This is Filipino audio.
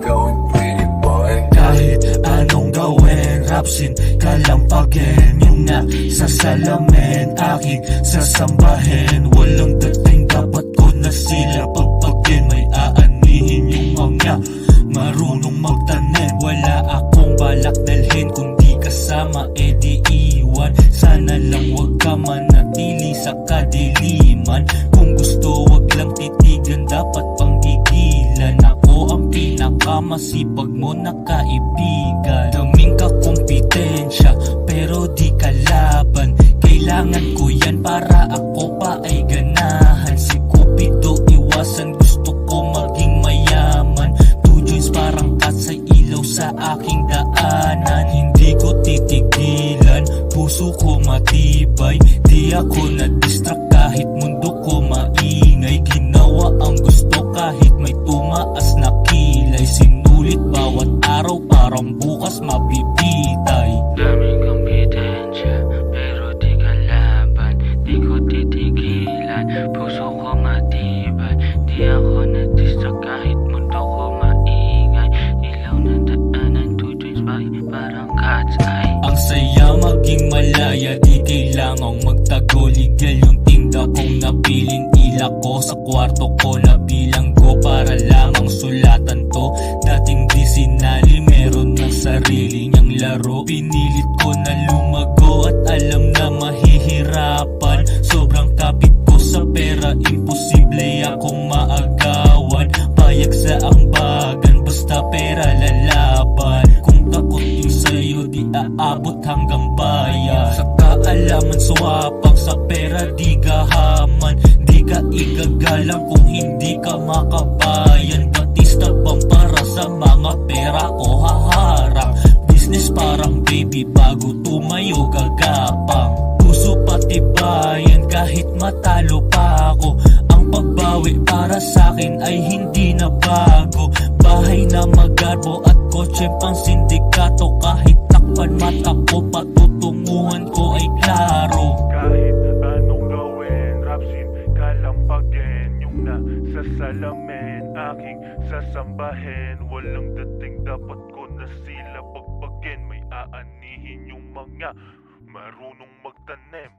gawin, pretty boy? Kahit anong gawin, rapsin kalampagin. Yung nasa salamin, aking sasambahin. Walang dating, dapat ko na sila pagpagin. May aanihin yung mga marunong magtanim. Wala akong balak dalhin, kung di kasama edi iwan. Sana lang wag ka manatili sa kadiliman. Kung gusto wag lang titigan, dapat pang gigilan. Ako ang pinakamasipag mo na kaibigan. Daming kakumpetensya pero di kalaban. Kailangan ko yan para ako pa ay ganahan. Si Cupido iwasan, gusto ko maging mayaman. Two joints parang kat sa ilaw sa aking daanan. Hindi ko titigilan, puso ko matibay. Di ako na-distract kahit mundo ko maingay. Ginawa ang gusto kahit may tumaas na kilay. Sinulit bawat araw parang bukas mabibitay. Daming kompetensya pero di kalaban. Di ko titigilan, puso ko matibay. Di ako na-distract kahit mundo ko maingay. Ilaw na daanan, two joints by parang cat's eye. Ang saya maging malaya, di kailangang magtago. Legal yung tinda kong napiling. Ila ko sa kwarto ko na bilang go para lamang sulatan to. Dating di sinali, meron ng sarili niyang laro. Pinilit ko na lumago at alam na mahihirapan. Sobrang kapit ko sa pera, imposible akong maagawan. Payag sa ambagan, basta pera lalaban. Kung takot yung sa'yo, di aabot hanggang bayan. Sa kaalaman suwapang, sa pera di gahaman. Di ka igagalang kung hindi ka makabayan. Batista bang para sa mga pera ko haharang. Business parang baby, bago tumayo gagapang. Puso pati bayan kahit matalo pa ako. Ang pagbawi para sa'kin ay hindi na bago. Bahay na magarbo at kotse pang sindikato. Kahit takpan mata ko, patutunguhan ko ay klaro. Kahit anong gawin, rapsin kalampagin. Yung nasa salamin, aking sasambahin. Walang dating, dapat ko na sila pagpagin. May aanihin yung mga marunong magtanim.